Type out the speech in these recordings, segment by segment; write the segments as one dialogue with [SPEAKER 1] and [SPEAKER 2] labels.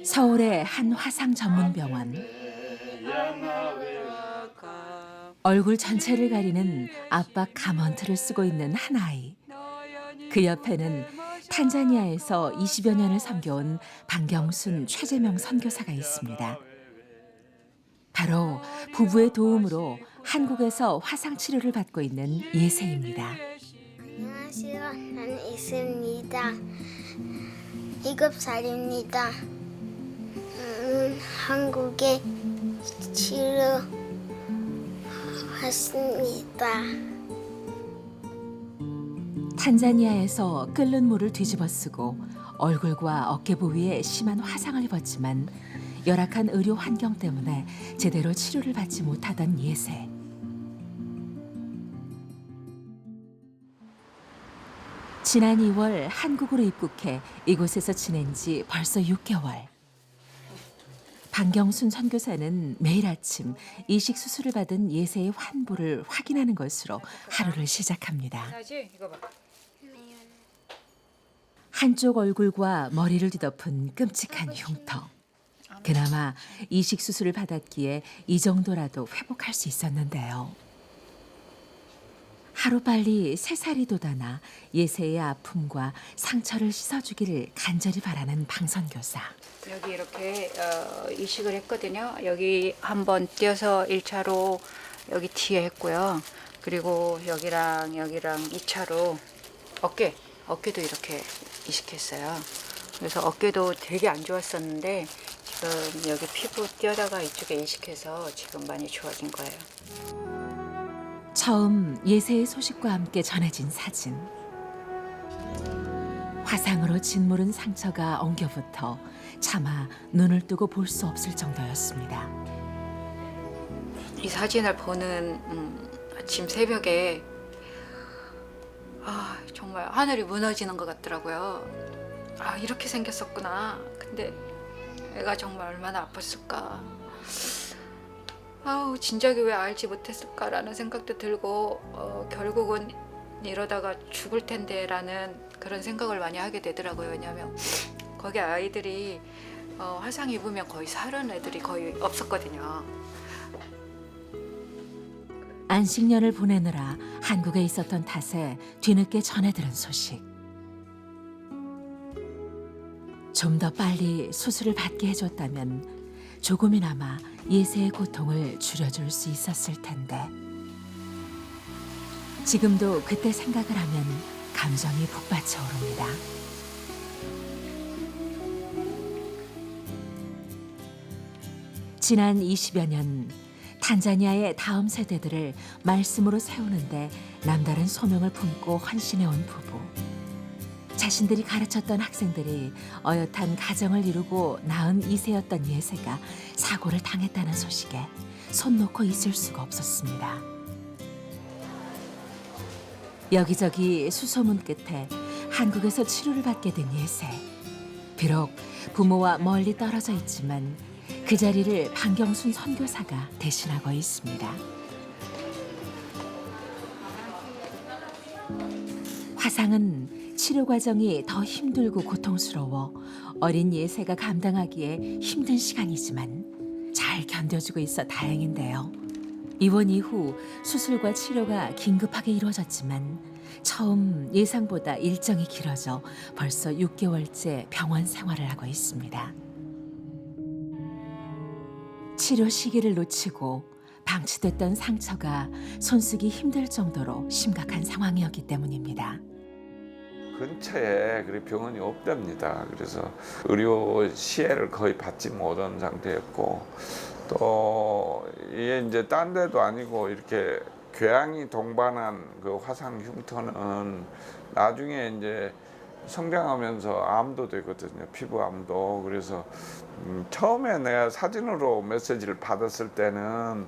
[SPEAKER 1] 서울의 한 화상 전문 병원. 얼굴 전체를 가리는 압박 가먼트를 쓰고 있는 한 아이. 그 옆에는 탄자니아에서 20여 년을 섬겨온 방경순 최재명 선교사가 있습니다. 바로 부부의 도움으로 한국에서 화상 치료를 받고 있는 예세입니다.
[SPEAKER 2] 안녕하세요. 나는 이슬입니다. 7살입니다. 한국에 치료했습니다.
[SPEAKER 1] 탄자니아에서 끓는 물을 뒤집어 쓰고 얼굴과 어깨 부위에 심한 화상을 입었지만 열악한 의료 환경 때문에 제대로 치료를 받지 못하던 예세. 지난 2월 한국으로 입국해 이곳에서 지낸 지 벌써 6개월. 방경순 선교사는 매일 아침 이식 수술을 받은 예세의 환부를 확인하는 것으로 하루를 시작합니다. 한쪽 얼굴과 머리를 뒤덮은 끔찍한 흉터. 그나마 이식 수술을 받았기에 이 정도라도 회복할 수 있었는데요. 하루빨리 새살이 돋아나 예세의 아픔과 상처를 씻어주기를 간절히 바라는 방 선교사.
[SPEAKER 3] 여기 이렇게 이식을 했거든요. 여기 한번 띄어서 1차로 여기 뒤에 했고요. 그리고 여기랑 2차로 어깨도 이렇게 이식했어요. 그래서 어깨도 되게 안 좋았었는데 지금 여기 피부 띄어다가 이쪽에 이식해서 지금 많이 좋아진 거예요.
[SPEAKER 1] 처음 예세의 소식과 함께 전해진 사진. 화상으로 짓무른 상처가 엉겨붙어 차마 눈을 뜨고 볼 수 없을 정도였습니다.
[SPEAKER 3] 이 사진을 보는 아침 새벽에 정말 하늘이 무너지는 것 같더라고요. 이렇게 생겼었구나. 근데 애가 정말 얼마나 아팠을까. 진작에 왜 알지 못했을까라는 생각도 들고 결국은 이러다가 죽을 텐데라는 그런 생각을 많이 하게 되더라고요. 왜냐하면 거기 아이들이 화상 입으면 거의 살은 애들이 거의 없었거든요.
[SPEAKER 1] 안식년을 보내느라 한국에 있었던 탓에 뒤늦게 전해 들은 소식. 좀 더 빨리 수술을 받게 해줬다면 조금이나마 예세의 고통을 줄여줄 수 있었을 텐데. 지금도 그때 생각을 하면 감정이 북받쳐 오릅니다. 지난 20여 년 탄자니아의 다음 세대들을 말씀으로 세우는데 남다른 소명을 품고 헌신해온 부부. 자신들이 가르쳤던 학생들이 어엿한 가정을 이루고 낳은 이세였던 예세가 사고를 당했다는 소식에 손 놓고 있을 수가 없었습니다. 여기저기 수소문 끝에 한국에서 치료를 받게 된 예세. 비록 부모와 멀리 떨어져 있지만 그 자리를 방경순 선교사가 대신하고 있습니다. 화상은 치료 과정이 더 힘들고 고통스러워 어린 예세가 감당하기에 힘든 시간이지만 잘 견뎌주고 있어 다행인데요. 입원 이후 수술과 치료가 긴급하게 이루어졌지만 처음 예상보다 일정이 길어져 벌써 6개월째 병원 생활을 하고 있습니다. 치료 시기를 놓치고 방치됐던 상처가 손쓰기 힘들 정도로 심각한 상황이었기 때문입니다.
[SPEAKER 4] 근처에 그리 병원이 없답니다. 그래서 의료 시혜를 거의 받지 못한 상태였고, 또 이게 이제 딴 데도 아니고 이렇게 궤양이 동반한 그 화상 흉터는 나중에 이제 성장하면서 암도 되거든요. 피부암도. 그래서 처음에 내가 사진으로 메시지를 받았을 때는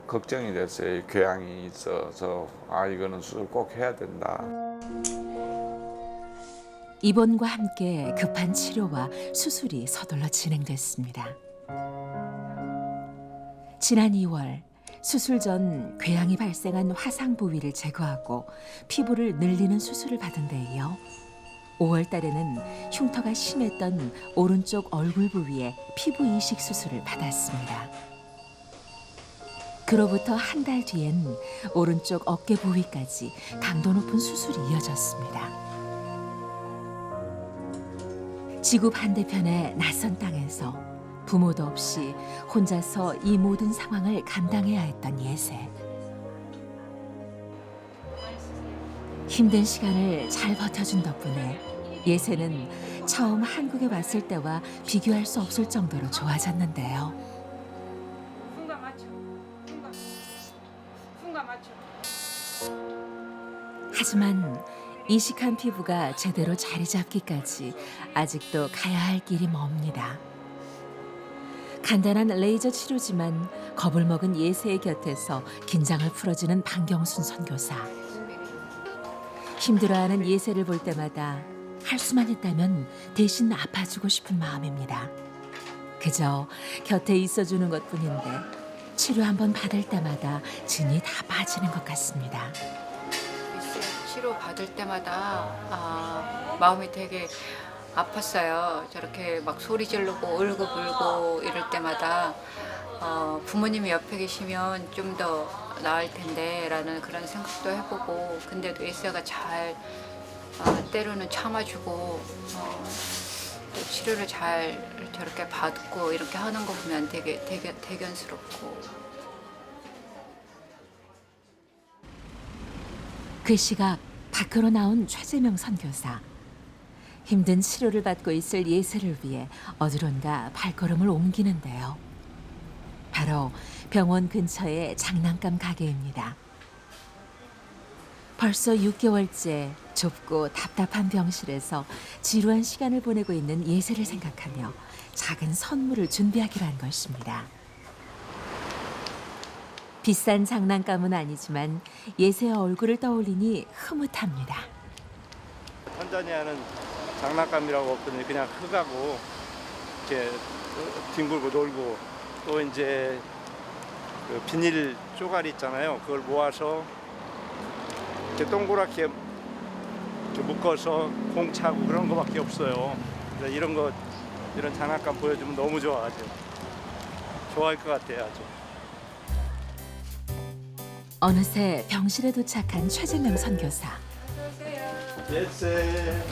[SPEAKER 4] 걱정이 됐어요. 궤양이 있어서 이거는 수술 꼭 해야 된다.
[SPEAKER 1] 입원과 함께 급한 치료와 수술이 서둘러 진행됐습니다. 지난 2월 수술 전 궤양이 발생한 화상 부위를 제거하고 피부를 늘리는 수술을 받은 데 이어 5월 달에는 흉터가 심했던 오른쪽 얼굴 부위에 피부 이식 수술을 받았습니다. 그로부터 한 달 뒤엔 오른쪽 어깨 부위까지 강도 높은 수술이 이어졌습니다. 지구 반대편의 낯선 땅에서 부모도 없이 혼자서 이 모든 상황을 감당해야 했던 예세. 힘든 시간을 잘 버텨준 덕분에 예세는 처음 한국에 왔을 때와 비교할 수 없을 정도로 좋아졌는데요. 하지만 이식한 피부가 제대로 자리 잡기까지 아직도 가야 할 길이 멉니다. 간단한 레이저 치료지만 겁을 먹은 예세의 곁에서 긴장을 풀어주는 방경순 선교사. 힘들어하는 예세를 볼 때마다 할 수만 있다면 대신 아파주고 싶은 마음입니다. 그저 곁에 있어주는 것뿐인데 치료 한번 받을 때마다 진이 다 빠지는 것 같습니다.
[SPEAKER 3] 치료 받을 때마다 마음이 되게 아팠어요. 저렇게 막 소리 지르고 울고불고 이럴 때마다 부모님이 옆에 계시면 좀 더 나을 텐데 라는 그런 생각도 해보고, 근데도 예세가 잘 때로는 참아주고 또 치료를 잘 저렇게 받고 이렇게 하는 거 보면 되게 대견스럽고.
[SPEAKER 1] 그 시각 밖으로 나온 최재명 선교사. 힘든 치료를 받고 있을 예세를 위해 어디론가 발걸음을 옮기는데요. 바로 병원 근처의 장난감 가게입니다. 벌써 6개월째 좁고 답답한 병실에서 지루한 시간을 보내고 있는 예세를 생각하며 작은 선물을 준비하기로 한 것입니다. 비싼 장난감은 아니지만 예세의 얼굴을 떠올리니 흐뭇합니다.
[SPEAKER 5] 탄자니아는 장난감이라고 없거든요. 그냥 흙하고 이렇게 뒹굴고 놀고, 또 이제 그 비닐 쪼가리 있잖아요. 그걸 모아서 이렇게 동그랗게 이렇게 묶어서 공 차고 그런 거밖에 없어요. 그래서 이런 장난감 보여주면 너무 좋아하죠. 좋아할 것 같아요, 아주.
[SPEAKER 1] 어느새 병실에 도착한 최재명 선교사.
[SPEAKER 5] 예세.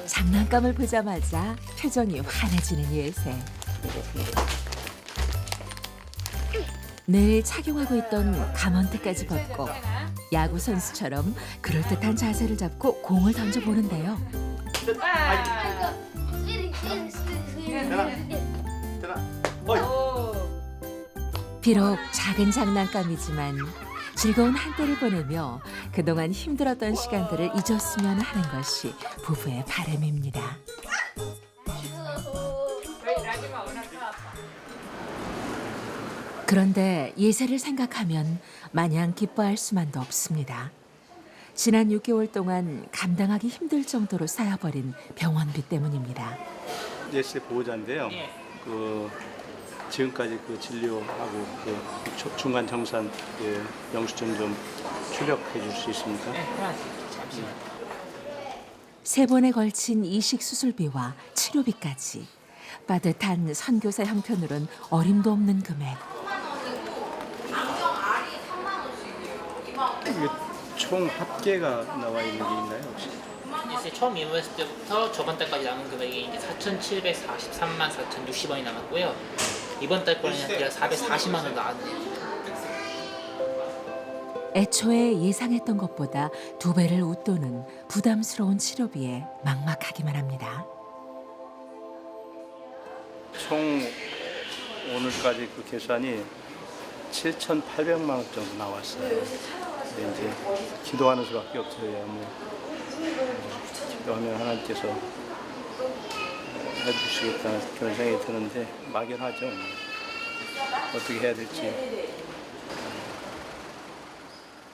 [SPEAKER 1] 장난감을 보자마자 표정이 환해지는 예세. 늘 착용하고 있던 가먼트까지 벗고 야구 선수처럼 그럴듯한 자세를 잡고 공을 던져보는데요. 비록 작은 장난감이지만 즐거운 한때를 보내며 그동안 힘들었던 시간들을 잊었으면 하는 것이 부부의 바람입니다. 그런데 예세를 생각하면 마냥 기뻐할 수만도 없습니다. 지난 6개월 동안 감당하기 힘들 정도로 쌓여버린 병원비 때문입니다.
[SPEAKER 5] 예세 보호자인데요. 그 지금까지 그 진료하고 그 중간 정산 영수증 좀 출력해 줄 수 있습니까?
[SPEAKER 1] 세 번에 걸친 이식 수술비와 치료비까지 빠듯한 선교사 형편으론 어림도 없는 금액.
[SPEAKER 5] 이게 총 합계가 나와 있는 게 있나요, 혹시?
[SPEAKER 6] 예세 처음 입원했을 때부터 저번 달까지 남은 금액이 이제 4,743만 4,060원이 남았고요. 이번 달 거는 약 440만 원 나왔네요.
[SPEAKER 1] 애초에 예상했던 것보다 2배를 웃도는 부담스러운 치료비에 막막하기만 합니다.
[SPEAKER 5] 총 오늘까지 그 계산이 7,800만 원 정도 나왔어요. 근데 이제 기도하는 수밖에 없어요. 기도하면 하나님께서 해주시겠다는 그런 생각이 드는데 막연하죠. 어떻게 해야 될지.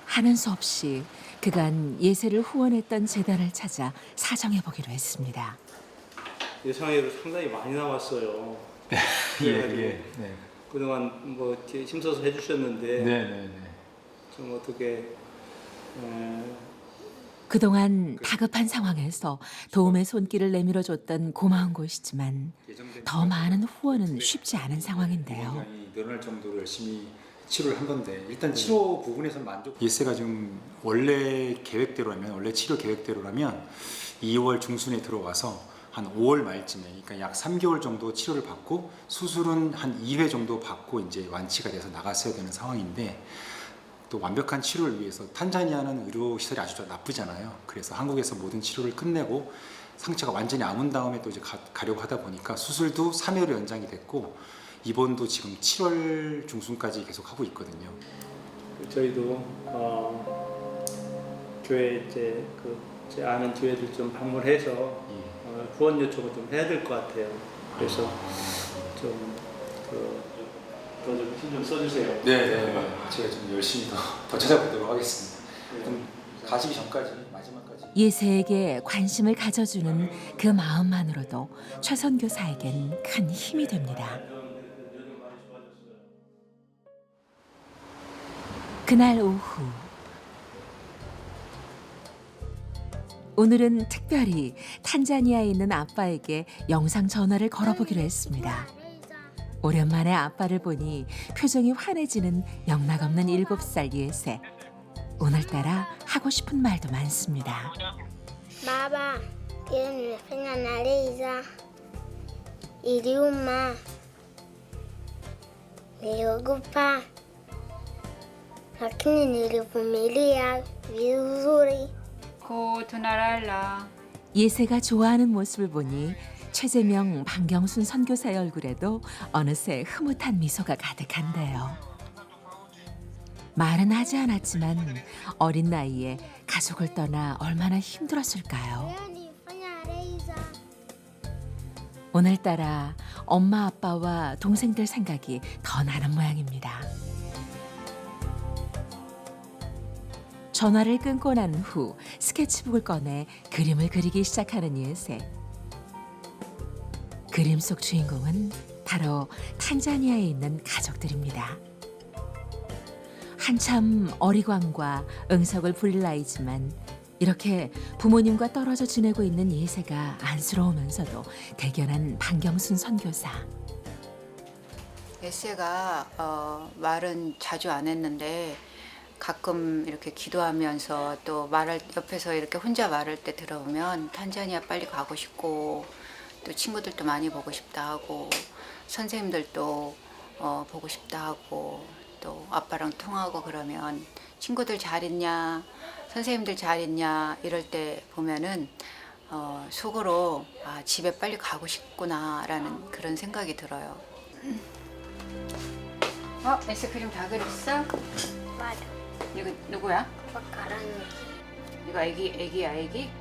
[SPEAKER 1] 하는 수 없이 그간 예세를 후원했던 재단을 찾아 사정해보기로 했습니다.
[SPEAKER 5] 예상외로 상당히 많이 나왔어요.
[SPEAKER 7] 예.
[SPEAKER 5] 그동안 뭐 이렇게 힘써서 해주셨는데
[SPEAKER 7] 네.
[SPEAKER 5] 좀 어떻게
[SPEAKER 1] 그동안 다급한 상황에서 도움의 손길을 내밀어줬던 고마운 곳이지만 더 많은 후원은 쉽지 않은 상황인데요.
[SPEAKER 7] 굉장히 늘어날 정도로 열심히 치료를 한 건데 일단 치료 부분에서 만족. 예세가 지금 원래 계획대로라면 원래 치료 계획대로라면 2월 중순에 들어와서 한 5월 말쯤에 그러니까 약 3개월 정도 치료를 받고 수술은 한 2회 정도 받고 이제 완치가 돼서 나갔어야 되는 상황인데 또 완벽한 치료를 위해서 탄자니아는 의료 시설이 아주 나쁘잖아요. 그래서 한국에서 모든 치료를 끝내고 상처가 완전히 아문 다음에 또 이제 가려고 하다 보니까 수술도 3회로 연장이 됐고 입원도 지금 7월 중순까지 계속 하고 있거든요.
[SPEAKER 5] 저희도 교회 이제 제 아는 교회들 좀 방문해서 후원 요청을 좀 해야 될 것 같아요. 그래서 더 좀 힘 좀 써주세요.
[SPEAKER 7] 네. 제가 좀 열심히 더 찾아보도록 하겠습니다. 좀 가시기 전까지 마지막까지.
[SPEAKER 1] 예세에게 관심을 가져주는 그 마음만으로도 최 선교사에겐 큰 힘이 됩니다. 그날 오후 오늘은 특별히 탄자니아에 있는 아빠에게 영상 전화를 걸어보기로 했습니다. 오랜만에 아빠를 보니 표정이 환해지는 영락없는 7살 예세. 오늘따라 하고 싶은 말도 많습니다.
[SPEAKER 2] Baba, quiero nimefanya na Leza. Iliuma, niliogopa, lakini nilivumilia vizuri.
[SPEAKER 3] 고 두나랄라.
[SPEAKER 1] 예세가 좋아하는 모습을 보니 최재명, 방경순 선교사의 얼굴에도 어느새 흐뭇한 미소가 가득한데요. 말은 하지 않았지만 어린 나이에 가족을 떠나 얼마나 힘들었을까요?
[SPEAKER 2] Leo nilifanya Leza.
[SPEAKER 1] 오늘따라 엄마 아빠와 동생들 생각이 더 나는 모양입니다. 전화를 끊고 난 후 스케치북을 꺼내 그림을 그리기 시작하는 예세. 그림 속 주인공은 바로 탄자니아에 있는 가족들입니다. 한참 어리광과 응석을 부릴 나이지만 이렇게 부모님과 떨어져 지내고 있는 예세가 안쓰러우면서도 대견한 방경순 선교사.
[SPEAKER 3] 예세가 말은 자주 안 했는데 가끔 이렇게 기도하면서 또 말할 옆에서 이렇게 혼자 말할 때 들어오면 탄자니아 빨리 가고 싶고 또 친구들도 많이 보고 싶다 하고 선생님들도 보고 싶다 하고 또 아빠랑 통하고 그러면 친구들 잘 있냐 선생님들 잘 있냐 이럴 때 보면은 속으로 집에 빨리 가고 싶구나라는 그런 생각이 들어요. 에스 그림 다 그렸어?
[SPEAKER 2] Bado,
[SPEAKER 3] 이거 누구야?
[SPEAKER 2] pakarangi.
[SPEAKER 3] 이거 애기야 애기?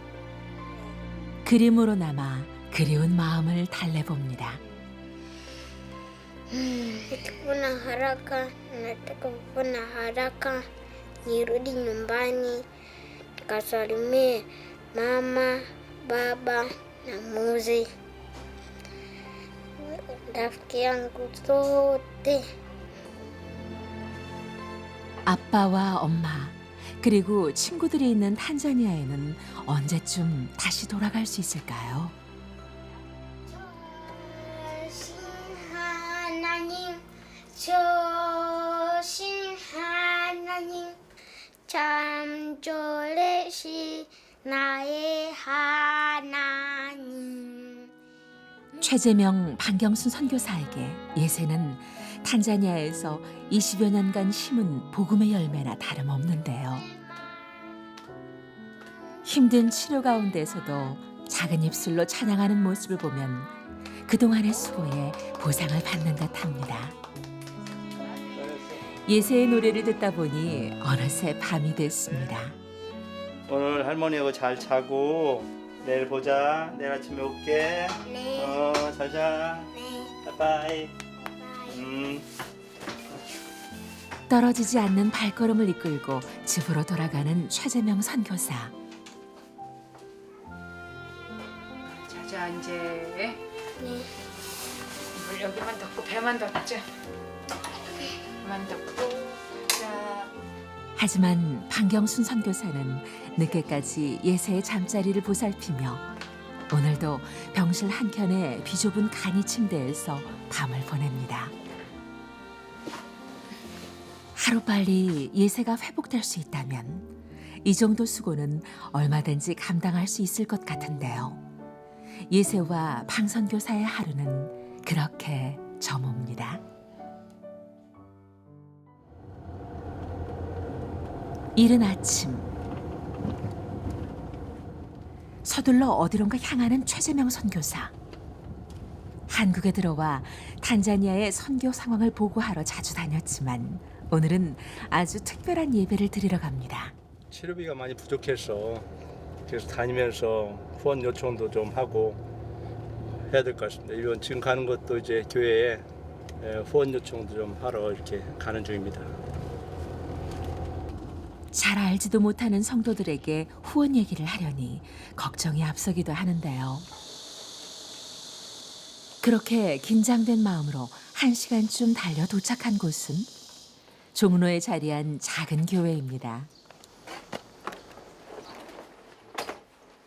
[SPEAKER 1] 그림으로 남아 그리운 마음을 달래봅니다.
[SPEAKER 2] Nataka kuwa na haraka nirudi nyumbani nikasalimie mama, baba na Muzi, rafiki yangu zote.
[SPEAKER 1] 아빠와 엄마 그리고 친구들이 있는 탄자니아에는 언제쯤 다시 돌아갈 수 있을까요?
[SPEAKER 2] 조신 하나님 참 좋으시 나의 하나님.
[SPEAKER 1] 최재명, 방경순 선교사에게 예세는 탄자니아에서 20여 년간 심은 복음의 열매나 다름없는데요. 힘든 치료 가운데서도 작은 입술로 찬양하는 모습을 보면 그동안의 수고에 보상을 받는 듯합니다. 예세의 노래를 듣다 보니 어느새 밤이 됐습니다.
[SPEAKER 5] 오늘 할머니하고 잘 자고 내일 보자. 내일 아침에 올게.
[SPEAKER 2] 네.
[SPEAKER 5] 잘 자.
[SPEAKER 2] 네.
[SPEAKER 5] 바이바이.
[SPEAKER 1] 떨어지지 않는 발걸음을 이끌고 집으로 돌아가는 최재명 선교사.
[SPEAKER 3] 자자 이제
[SPEAKER 2] 네.
[SPEAKER 3] 물 여기만 덮고 배만 덮자. 배만 덮고 자
[SPEAKER 1] 하지만 방경순 선교사는 늦게까지 예세의 잠자리를 보살피며 오늘도 병실 한켠의 비좁은 간이 침대에서 밤을 보냅니다. 하루빨리 예세가 회복될 수 있다면 이 정도 수고는 얼마든지 감당할 수 있을 것 같은데요. 예세와 방선교사의 하루는 그렇게 저뭅니다. 이른 아침 서둘러 어디론가 향하는 최재명 선교사. 한국에 들어와 탄자니아의 선교 상황을 보고하러 자주 다녔지만 오늘은 아주 특별한 예배를 드리러 갑니다.
[SPEAKER 5] 치료비가 많이 부족해서 그래서 다니면서 후원 요청도 좀 하고 해야 될 것 같습니다. 이번 지금 가는 것도 이제 교회에 후원 요청도 좀 하러 이렇게 가는 중입니다.
[SPEAKER 1] 잘 알지도 못하는 성도들에게 후원 얘기를 하려니 걱정이 앞서기도 하는데요. 그렇게 긴장된 마음으로 1시간쯤 달려 도착한 곳은 종로에 자리한 작은 교회입니다.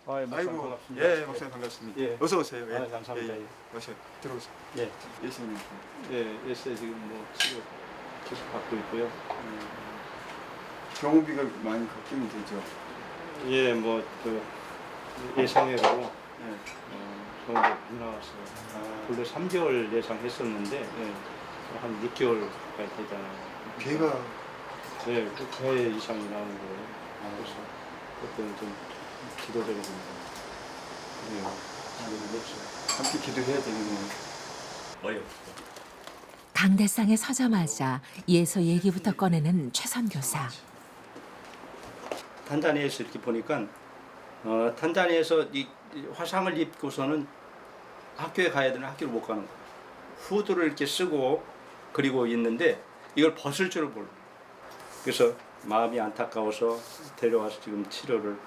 [SPEAKER 5] 목사님 반갑습니다.
[SPEAKER 8] 예, 목사님 반갑습니다.
[SPEAKER 5] 예.
[SPEAKER 8] 어서 오세요. 예.
[SPEAKER 5] 감사합니다.
[SPEAKER 8] 예, 예. 오세요. 들어오세요.
[SPEAKER 5] 예,
[SPEAKER 8] 예수님.
[SPEAKER 5] 예, 예세 지금 뭐 치료 계속 받고 있고요.
[SPEAKER 8] 병원비가 많이 걱정이 되죠.
[SPEAKER 5] 예, 뭐 그 예상외로
[SPEAKER 8] 예.
[SPEAKER 5] 병원비 많이 나왔어요. 원래 3개월 예상했었는데 한 6개월 가까이 되잖아요.
[SPEAKER 8] 배가
[SPEAKER 5] 네, 배 이상이 나오는 거예요. 그래서 그때는 좀 기도되게 됩니다.
[SPEAKER 8] 그래요.
[SPEAKER 5] 그렇죠.
[SPEAKER 8] 함께 기도해야 되겠네요.
[SPEAKER 1] 강대상에 서자마자 예서 얘기부터 꺼내는 최 선교사.
[SPEAKER 5] 탄자니아에서 이렇게 보니까 탄자니아에서 이 화상을 입고서는 학교에 가야 되는 학교를 못 가는 거예요. 후드를 이렇게 쓰고 그리고 있는데 이걸 벗을 줄을 몰라요. 그래서 마음이 안타까워서 데려와서 지금 치료를